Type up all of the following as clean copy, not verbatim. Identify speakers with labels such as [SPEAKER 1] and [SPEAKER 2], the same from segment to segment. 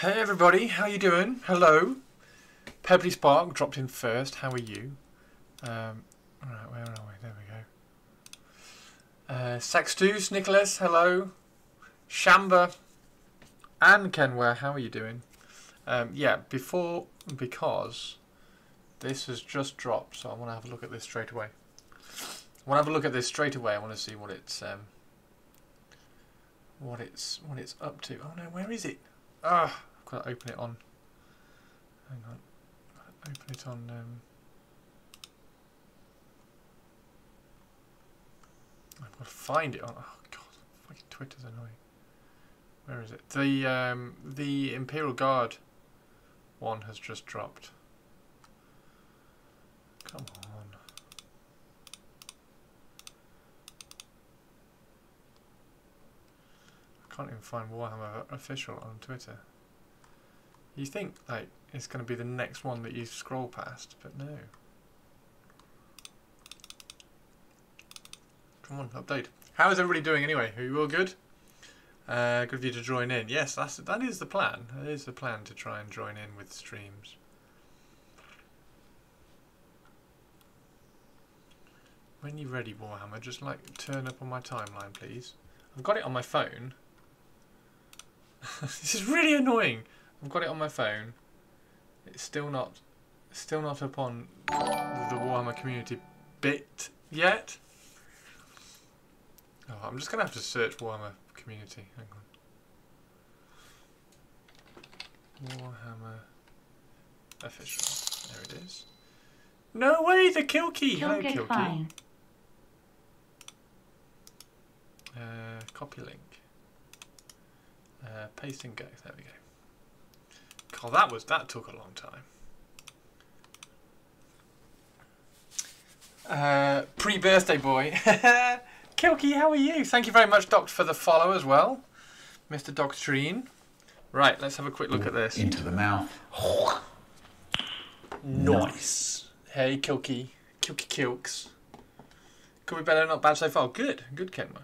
[SPEAKER 1] Hey everybody, how you doing? Hello. Pebbly Spark dropped in first. How are you? Right, where are we? There we go. Sextus, Nicholas, hello. Shamba and Kenware, how are you doing? Yeah, because this has just dropped, so I want to have a look at this straight away. I want to see what it's up to. Oh no, where is it? Ah, I've got to open it on. Hang on. Open it on. I've got to find it on. Oh god, fucking Twitter's annoying. Where is it? The Imperial Guard one has just dropped. Come on. I can't even find Warhammer official on Twitter. You think like it's going to be the next one that you scroll past, but no. Come on, update. How is everybody doing anyway? Are you all good? Good of you to join in. Yes, that is the plan. That is the plan, to try and join in with streams. When you're ready, Warhammer, just like turn up on my timeline, please. I've got it on my phone. This is really annoying. I've got it on my phone. It's still not up on the Warhammer community bit yet. Oh, I'm just gonna have to search Warhammer community. Hang on. Warhammer official. There it is. No way, the kill key. Hello, kill key. Copy link. Paste and go. There we go. God, that took a long time. Pre-birthday boy. Kilky, how are you? Thank you very much, Doctor, for the follow as well, Mr. Doctrine. Right, let's have a quick look at this.
[SPEAKER 2] Into the mouth.
[SPEAKER 1] Nice. Hey, Kilky. Kilks. Could be better, not bad so far. Good, Kenma.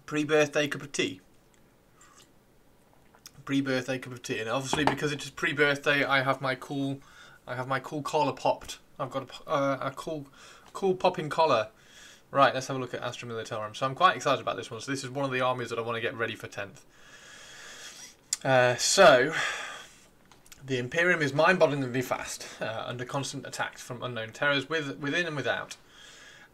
[SPEAKER 1] Pre-birthday cup of tea. Pre-birthday cup of tea, and obviously because it is pre-birthday, I have my cool collar popped. I've got a cool popping collar. Right, let's have a look at Astra Militarum. So I'm quite excited about this one. So this is one of the armies that I want to get ready for 10th. So the Imperium is mind-bogglingly fast, under constant attack from unknown terrors within and without.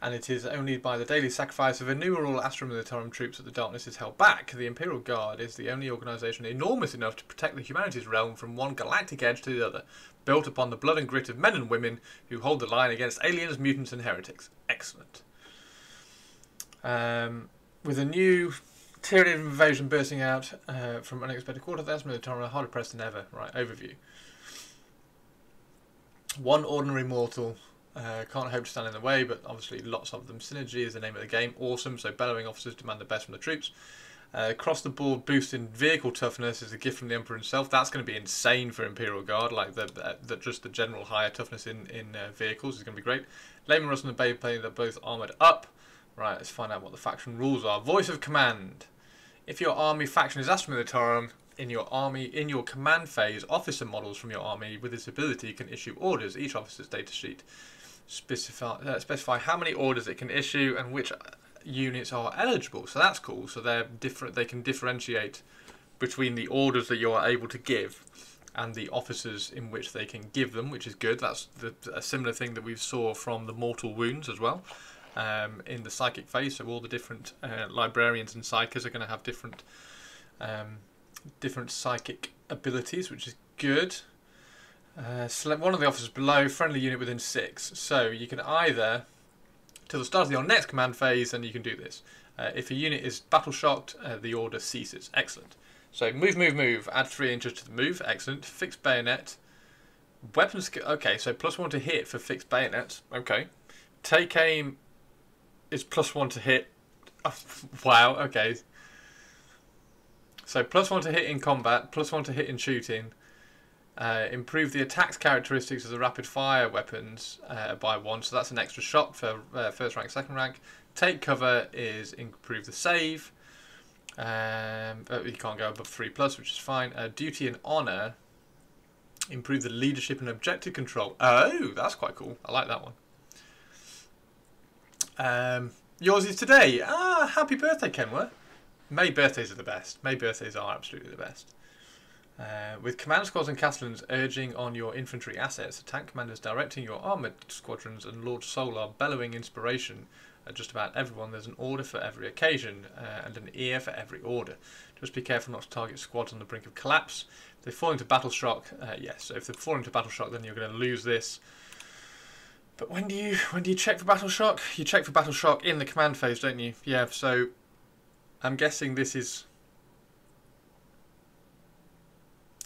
[SPEAKER 1] And it is only by the daily sacrifice of innumerable Astra Militarum troops that the darkness is held back. The Imperial Guard is the only organisation enormous enough to protect the humanities realm from one galactic edge to the other, built upon the blood and grit of men and women who hold the line against aliens, mutants and heretics. Excellent. With a new tyranny of invasion bursting out from unexpected quarter, the Astra Militarum are harder pressed than ever. Right, overview. One ordinary mortal. Can't hope to stand in the way, but obviously lots of them. Synergy is the name of the game. Awesome. So bellowing officers demand the best from the troops. Across the board boost in vehicle toughness is a gift from the Emperor himself. That's going to be insane for Imperial Guard. Like just the general higher toughness in vehicles is going to be great. Layman, Russ and the Bay Plane are both armoured up. Right, let's find out what the faction rules are. Voice of command. If your army faction is Astra Militarum, in your command phase, officer models from your army with this ability can issue orders. Each officer's data sheet specify how many orders it can issue and which units are eligible. So that's cool. So they're different. They can differentiate between the orders that you are able to give and the officers in which they can give them, which is good. That's a similar thing that we saw from the mortal wounds as well. In the psychic phase, so all the different librarians and psychers are going to have different psychic abilities, which is good. Select one of the officers below, friendly unit within 6. So you can either, till the start of your next command phase, and you can do this. If a unit is battle shocked, the order ceases. Excellent. So move. Add 3 inches to the move. Excellent. Fixed bayonet. Weapon skill. Okay, so +1 to hit for fixed bayonet. Okay. Take aim is +1 to hit. Oh, wow. Okay. So +1 to hit in combat, +1 to hit in shooting. Improve the attacks characteristics of the rapid fire weapons by 1, so that's an extra shot for first rank, second rank. Take cover is improve the save. You can't go above 3+, which is fine. Duty and honour. Improve the leadership and objective control. Oh, that's quite cool. I like that one. Yours is today. Ah, happy birthday, Kenworth. May birthdays are the best. May birthdays are absolutely the best. With command squads and castellans urging on your infantry assets, tank commanders directing your armoured squadrons, and Lord Solar bellowing inspiration at just about everyone, there's an order for every occasion and an ear for every order. Just be careful not to target squads on the brink of collapse. If they fall into battle shock, yes, so if they fall into battle shock, then you're going to lose this. But when do you check for battle shock? You check for battle shock in the command phase, don't you? Yeah, so I'm guessing this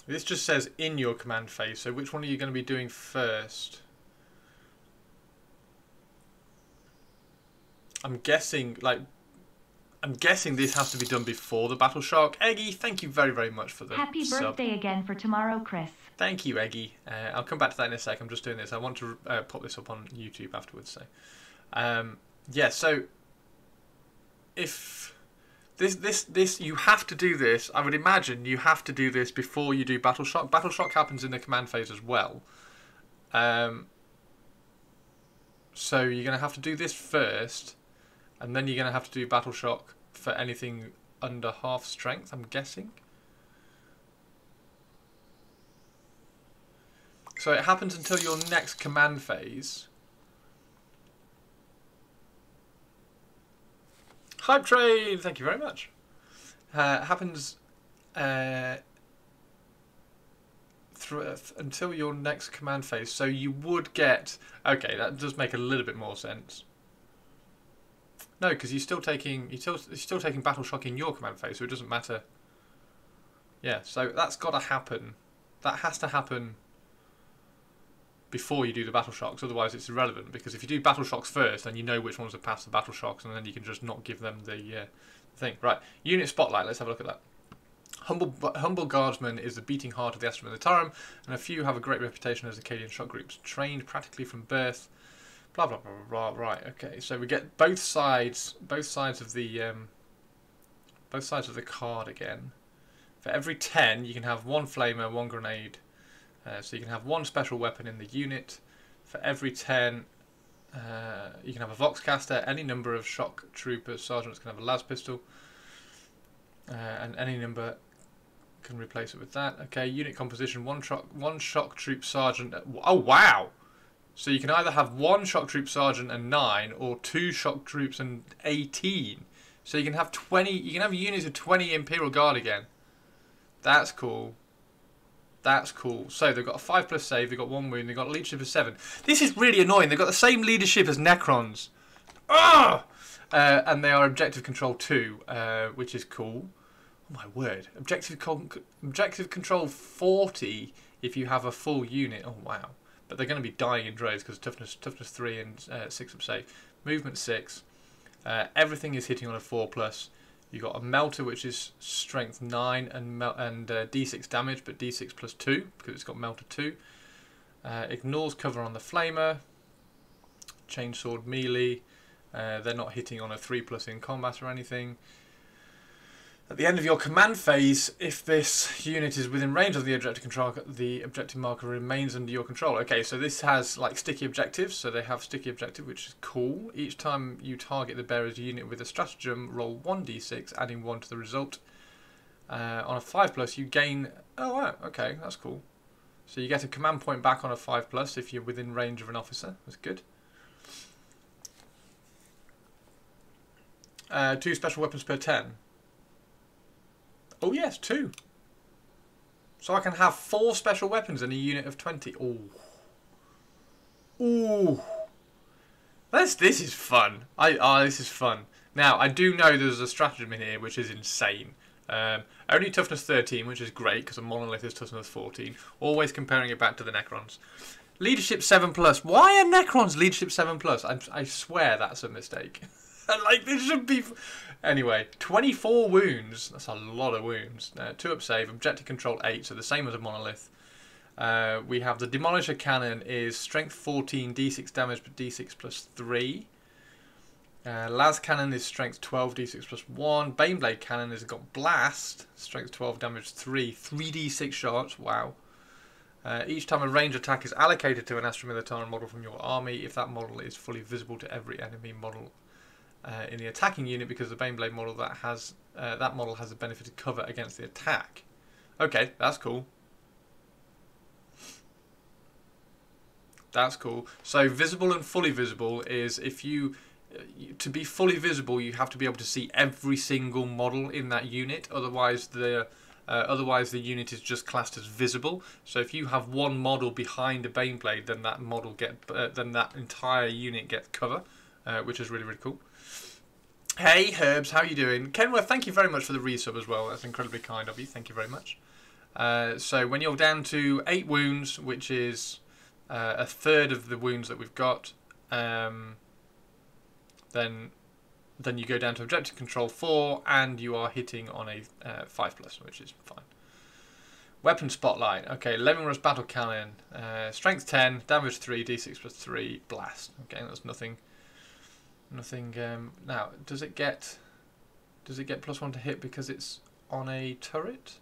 [SPEAKER 1] just says in your command phase, so which one are you going to be doing first? I'm guessing this has to be done before the battle shock. Eggy, thank you very, very much for the
[SPEAKER 2] Happy
[SPEAKER 1] sub.
[SPEAKER 2] birthday again for tomorrow, Chris.
[SPEAKER 1] Thank you, Eggy. I'll come back to that in a sec. I'm just doing this. I want to pop this up on YouTube afterwards. So, yeah. So, if this you have to do this. I would imagine you have to do this before you do battle shock. Battle shock happens in the command phase as well. So you're going to have to do this first, and then you're going to have to do battle shock for anything under half strength, I'm guessing. So it happens until your next command phase. Hype train, thank you very much. Happens until your next command phase. So you would get... Okay, that does make a little bit more sense. No, because you're still taking battle shock in your command phase, so it doesn't matter. Yeah, so that's got to happen. That has to happen before you do the battle shocks, otherwise it's irrelevant, because if you do battle shocks first, then you know which ones have passed the battle shocks, and then you can just not give them the thing. Right, unit spotlight, let's have a look at that. Humble Guardsman is the beating heart of the Astra Militarum, and a few have a great reputation as Acadian shock groups, trained practically from birth. Blah blah blah blah. Blah. Right, okay. So we get both sides of the card again. For every 10, you can have one flamer, one grenade. So you can have one special weapon in the unit. For every 10, you can have a Voxcaster. Any number of shock troopers, sergeants can have a las pistol, and any number can replace it with that. Okay, unit composition: one shock troop sergeant. Oh wow! So you can either have one shock troop sergeant and 9, or 2 shock troops and 18. So you can have 20. You can have units of 20 Imperial Guard again. That's cool. That's cool. So they've got a 5+ save. They've got 1 wound. They've got leadership of 7. This is really annoying. They've got the same leadership as Necrons. Ah! And they are objective control 2, which is cool. Oh my word! Objective control 40 if you have a full unit. Oh wow! But they're going to be dying in droves because toughness 3 and 6 up save. Movement 6. Everything is hitting on a 4+. You've got a melter which is strength 9 and d6 damage, but d6 + 2 because it's got melter 2. Ignores cover on the flamer. Chainsword melee. They're not hitting on a 3+ in combat or anything. At the end of your command phase, if this unit is within range of the objective control, the objective marker remains under your control. Okay, so this has like sticky objectives, so they have sticky objective, which is cool. Each time you target the bearer's unit with a stratagem, roll 1d6, adding 1 to the result. On a 5+, you gain... Oh, wow, okay, that's cool. So you get a command point back on a 5+ if you're within range of an officer. That's good. 2 special weapons per 10. Oh yes, 2. So I can have 4 special weapons in a unit of 20. Ooh. Ooh. This is fun. This is fun. Now, I do know there's a stratagem in here which is insane. Only toughness 13, which is great because a monolith is toughness 14. Always comparing it back to the Necrons. Leadership 7+. Why are Necrons leadership 7+? I swear that's a mistake. Like, this should be... Anyway, 24 wounds. That's a lot of wounds. 2 up save. Objective control 8, so the same as a monolith. We have the Demolisher Cannon is strength 14, d6 damage, but d6 + 3. Las Cannon is strength 12, d6 plus 1. Baneblade Cannon has got Blast, strength 12, damage 3, 3d6 shots. Wow. Each time a range attack is allocated to an Astra Militarum model from your army, if that model is fully visible to every enemy model in the attacking unit, because the Baneblade model that model has the benefit of cover against the attack. Okay, that's cool. That's cool. So visible and fully visible is if you to be fully visible, you have to be able to see every single model in that unit. Otherwise, the unit is just classed as visible. So if you have one model behind a Baneblade, then that entire unit gets cover, which is really, really cool. Hey Herbs, how you doing? Kenworth, thank you very much for the resub as well. That's incredibly kind of you. Thank you very much. So when you're down to 8 wounds, which is a third of the wounds that we've got, then you go down to objective control 4, and you are hitting on a 5+, which is fine. Weapon spotlight. Okay, Levinruss battle cannon, strength 10, damage 3, d6 plus 3, blast. Okay, that's nothing. Now, does it get +1 to hit because it's on a turret?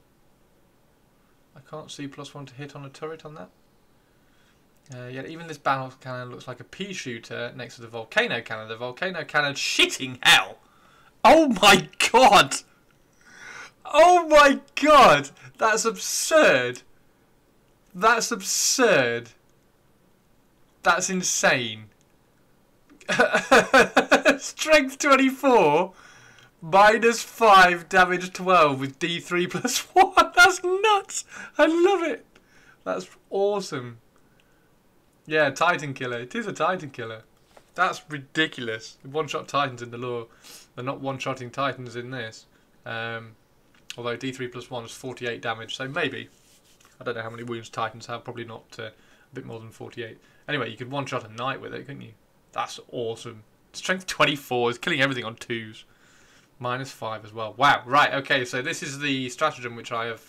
[SPEAKER 1] I can't see +1 to hit on a turret on that. Yeah, even this battle cannon looks like a pea shooter next to the volcano cannon. The volcano cannon, shitting hell! Oh my god! Oh my god! That's absurd! That's absurd! That's insane. Strength 24, -5, damage 12 with D3 plus 1. That's nuts! I love it! That's awesome. Yeah, Titan Killer. It is a Titan Killer. That's ridiculous. One-shot Titans in the lore. They're not one-shotting Titans in this. Although D3 plus 1 is 48 damage, so maybe. I don't know how many wounds Titans have. Probably not a bit more than 48. Anyway, you could one-shot a Knight with it, couldn't you? That's awesome. Strength 24 is killing everything on 2s. -5 as well. Wow. Right, okay, so this is the stratagem which I have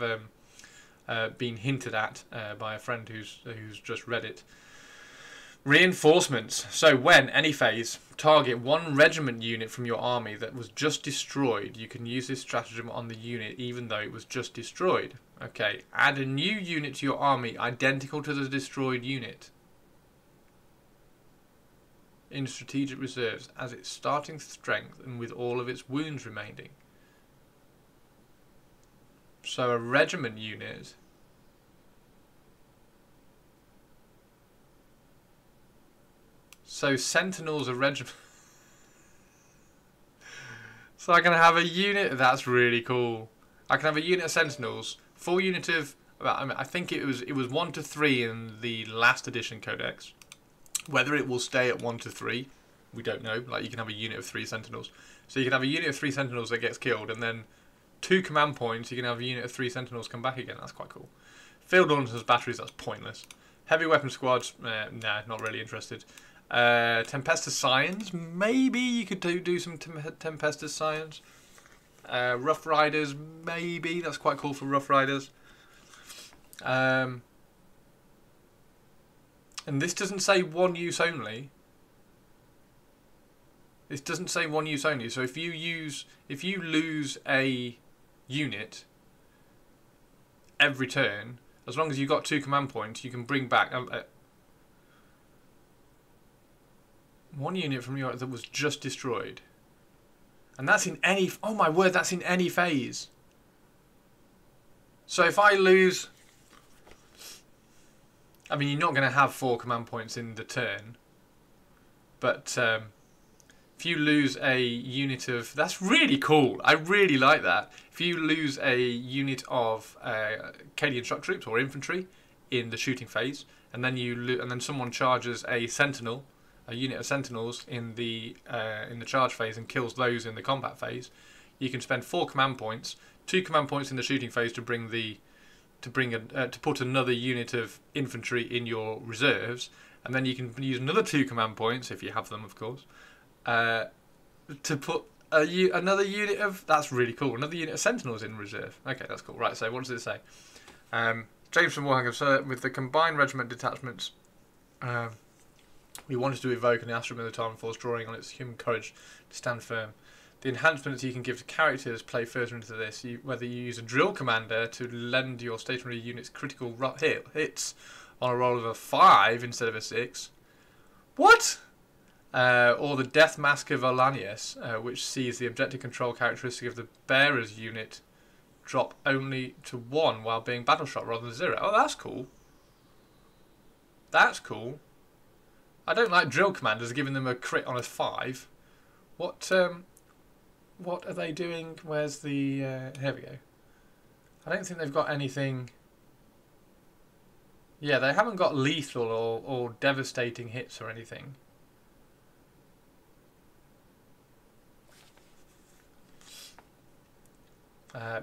[SPEAKER 1] been hinted at by a friend who's just read it. Reinforcements. So when, any phase, target one regiment unit from your army that was just destroyed, you can use this stratagem on the unit even though it was just destroyed. Okay, add a new unit to your army identical to the destroyed unit in strategic reserves as its starting strength and with all of its wounds remaining. So a regiment unit So Sentinels are regiment. So I can have a unit. That's really cool. I can have a unit of Sentinels, full unit of. I mean, I think it was 1 to 3 in the last edition codex. Whether it will stay at 1 to 3, we don't know. Like you can have a unit of 3 Sentinels. So you can have a unit of 3 Sentinels that gets killed, and then 2 command points. You can have a unit of 3 Sentinels come back again. That's quite cool. Field Launchers batteries. That's pointless. Heavy weapon squads. Nah, not really interested. Tempestus Scions, maybe you could do some Tempestus Scions. Rough Riders, maybe, that's quite cool for Rough Riders. And this doesn't say one use only. This doesn't say one use only. So if you lose a unit every turn, as long as you've got 2 command points, you can bring back one unit from your that was just destroyed. And that's in any... Oh my word, that's in any phase. So if I lose... I mean, you're not going to have 4 command points in the turn. But if you lose a unit of... That's really cool. I really like that. If you lose a unit of Cadian shock troops or infantry in the shooting phase, and then someone charges a sentinel, a unit of sentinels in the charge phase and kills those in the combat phase, you can spend 4 command points, 2 command points in the shooting phase to put another unit of infantry in your reserves, and then you can use another 2 command points if you have them, of course, to put another unit of... That's really cool. Another unit of sentinels in reserve. Okay, that's cool. Right. So what does it say? James from Warhammer. So with the combined regiment detachments. we wanted to evoke an Astra Militarum force drawing on its human courage to stand firm. The enhancements you can give to characters play further into this, whether you use a drill commander to lend your stationary units critical hits on a roll of a 5 instead of a 6. What? Or the Death Mask of Alanius, which sees the objective control characteristic of the bearer's unit drop only to 1 while being battle shot rather than 0. Oh, that's cool. That's cool. I don't like drill commanders giving them a crit on a 5. What are they doing? Where's the... here we go. I don't think they've got anything... Yeah, they haven't got lethal or devastating hits or anything.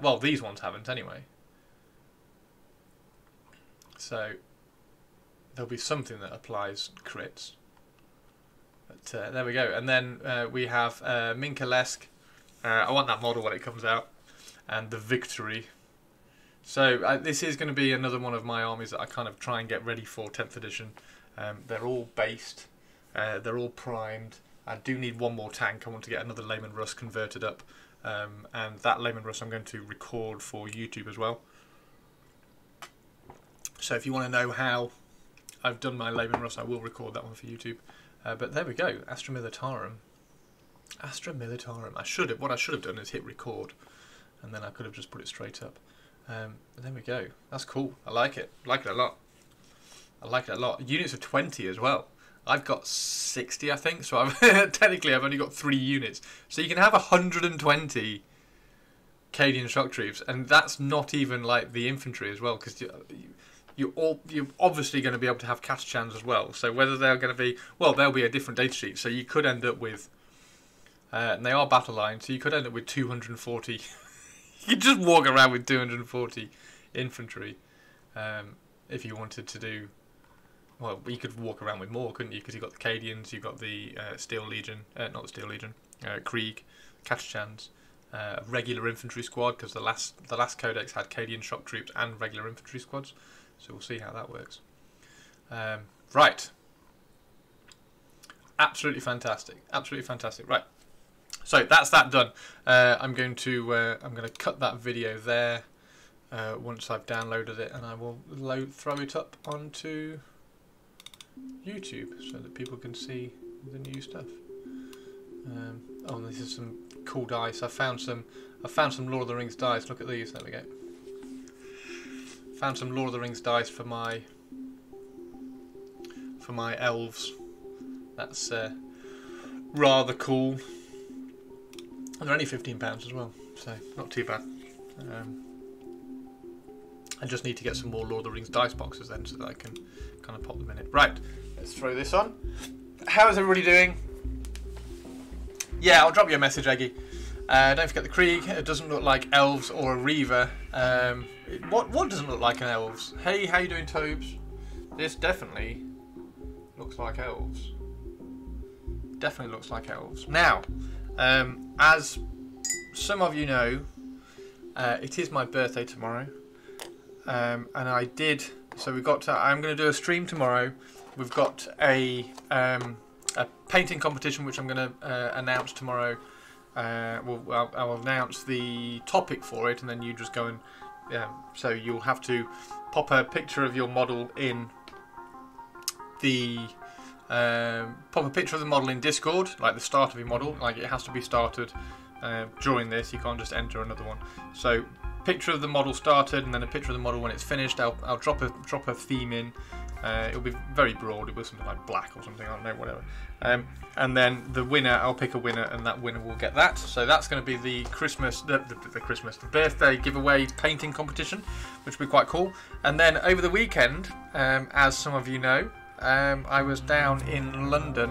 [SPEAKER 1] Well, these ones haven't anyway. So, there'll be something that applies crits. But there we go. And then we have Minkalesk. I want that model when it comes out. And the Victory. So this is going to be another one of my armies that I kind of try and get ready for 10th edition. They're all based. They're all primed. I do need one more tank. I want to get another Lehman Russ converted up. And that Lehman Russ I'm going to record for YouTube as well. So if you want to know how I've done my Lehman Russ, I will record that one for YouTube. But there we go. Astra Militarum. Astra Militarum. What I should have done is hit record, and then I could have just put it straight up. There we go. That's cool. I like it. I like it a lot. I like it a lot. Units of 20 as well. I've got 60, I think. So technically I've only got 3 units. So you can have 120 Cadian shock troops, and that's not even like the infantry as well, because you're obviously going to be able to have Katachans as well. So whether they're going to be... Well, there'll be a different data sheet. So you could end up with... and they are battle lines, so you could end up with 240... you could just walk around with 240 infantry if you wanted to do... Well, you could walk around with more, couldn't you? Because you've got the Cadians, you've got the Steel Legion... not the Steel Legion. Krieg, Katachans, regular infantry squad, because the last codex had Cadian shock troops and regular infantry squads. So we'll see how that works. Right. Absolutely fantastic. Absolutely fantastic. Right. So that's that done. I'm going to cut that video there once I've downloaded it, and I will throw it up onto YouTube so that people can see the new stuff. Oh, and this is some cool dice. I found some Lord of the Rings dice. Look at these. There we go. Found some Lord of the Rings dice for my elves. That's rather cool. And they're only £15 as well, so not too bad. I just need to get some more Lord of the Rings dice boxes then, so that I can kind of pop them in it. Right, let's throw this on. How is everybody doing? Yeah, I'll drop you a message, Eggy. Don't forget the Krieg. It doesn't look like elves or a Reaver. What doesn't look like an elves? Hey, how you doing, Tobes? This definitely looks like elves. Definitely looks like elves. Now, as some of you know, it is my birthday tomorrow, and I did. So we've got. I'm going to do a stream tomorrow. We've got a painting competition which I'm going to announce tomorrow. I'll announce the topic for it, and then you just go and. So you'll have to pop a picture of your model in the. Pop a picture of the model in Discord, like the start of your model. Like it has to be started during this. You can't just enter another one. So picture of the model started, and then a picture of the model when it's finished. I'll drop a theme in. It'll be very broad. It was something like black or something. I don't know, whatever. And then the winner, I'll pick a winner, and that winner will get that. So that's going to be the the birthday giveaway painting competition, which will be quite cool. And then over the weekend, as some of you know, I was down in London